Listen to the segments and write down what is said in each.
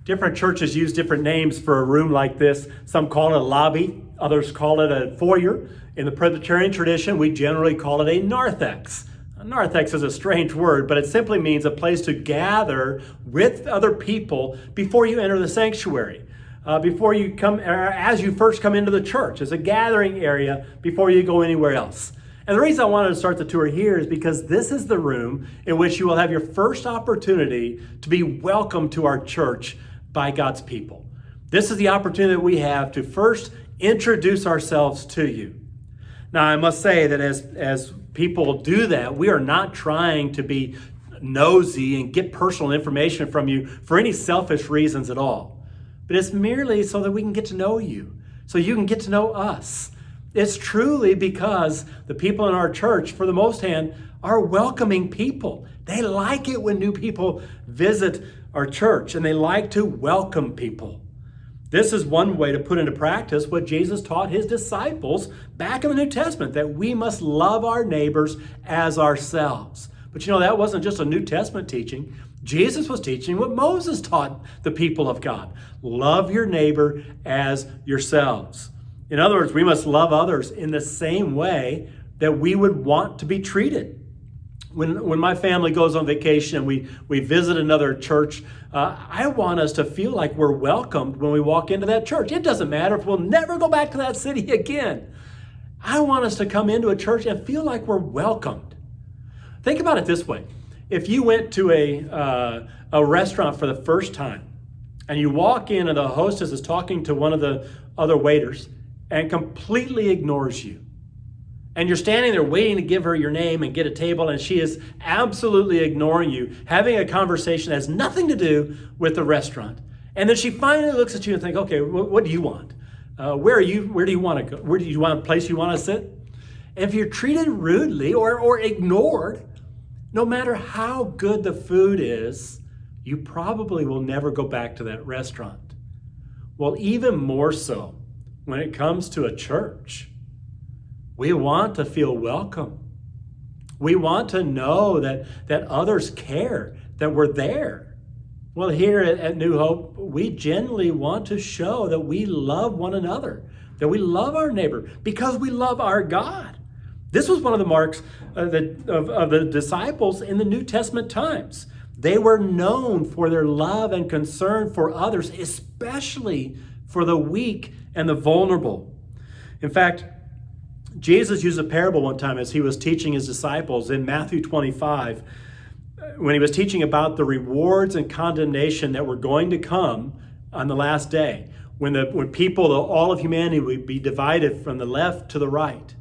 Different churches use different names for a room like this. Some call it a lobby, others call it a foyer. In the Presbyterian tradition, we generally call it a narthex. A narthex is a strange word, but it simply means a place to gather with other people before you enter the sanctuary. Before you come, as you first come into the church, as a gathering area before you go anywhere else. And the reason I wanted to start the tour here is because this is the room in which you will have your first opportunity to be welcomed to our church by God's people. This is the opportunity that we have to first introduce ourselves to you. Now, I must say that as people do that, we are not trying to be nosy and get personal information from you for any selfish reasons at all. But it's merely so that we can get to know you, so you can get to know us. It's truly because the people in our church, for the most hand, are welcoming people. They like it when new people visit our church, and they like to welcome people. This is one way to put into practice what Jesus taught his disciples back in the New Testament, that we must love our neighbors as ourselves. But that wasn't just a New Testament teaching. Jesus was teaching what Moses taught the people of God. Love your neighbor as yourselves. In other words, we must love others in the same way that we would want to be treated. When my family goes on vacation and we visit another church, I want us to feel like we're welcomed when we walk into that church. It doesn't matter if we'll never go back to that city again. I want us to come into a church and feel like we're welcomed. Think about it this way. If you went to a restaurant for the first time and you walk in and the hostess is talking to one of the other waiters and completely ignores you, and you're standing there waiting to give her your name and get a table, and she is absolutely ignoring you, having a conversation that has nothing to do with the restaurant. And then she finally looks at you and thinks, okay, what do you want? Where do you want to go? Where do you want a place you want to sit? And if you're treated rudely or ignored, no matter how good the food is, you probably will never go back to that restaurant. Well, even more so when it comes to a church. We want to feel welcome. We want to know that others care, that we're there. Well, here at New Hope, we genuinely want to show that we love one another, that we love our neighbor because we love our God. This was one of the marks of the disciples in the New Testament times. They were known for their love and concern for others, especially for the weak and the vulnerable. In fact, Jesus used a parable one time as he was teaching his disciples in Matthew 25, when he was teaching about the rewards and condemnation that were going to come on the last day, when people, all of humanity, would be divided from the left to the right.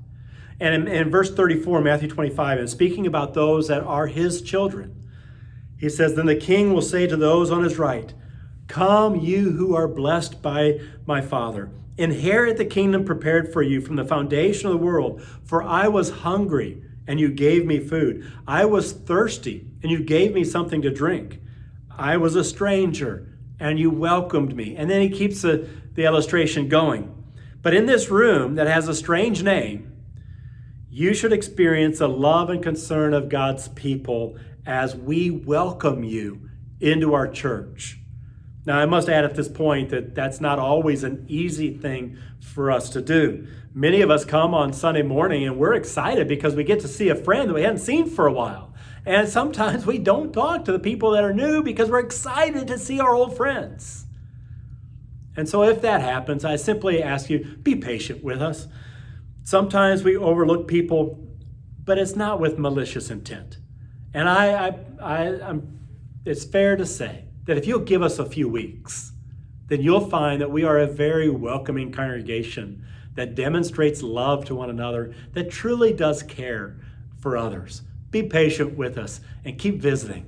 And in verse 34, Matthew 25, and speaking about those that are his children, he says, "Then the king will say to those on his right, 'Come, you who are blessed by my Father. Inherit the kingdom prepared for you from the foundation of the world. For I was hungry, and you gave me food. I was thirsty, and you gave me something to drink. I was a stranger, and you welcomed me.'" And then he keeps the illustration going. "But in this room that has a strange name, you should experience the love and concern of God's people as we welcome you into our church." Now, I must add at this point that that's not always an easy thing for us to do. Many of us come on Sunday morning and we're excited because we get to see a friend that we hadn't seen for a while. And sometimes we don't talk to the people that are new because we're excited to see our old friends. And so if that happens, I simply ask you, be patient with us. Sometimes we overlook people, but it's not with malicious intent. And it's fair to say that if you'll give us a few weeks, then you'll find that we are a very welcoming congregation that demonstrates love to one another, that truly does care for others. Be patient with us and keep visiting.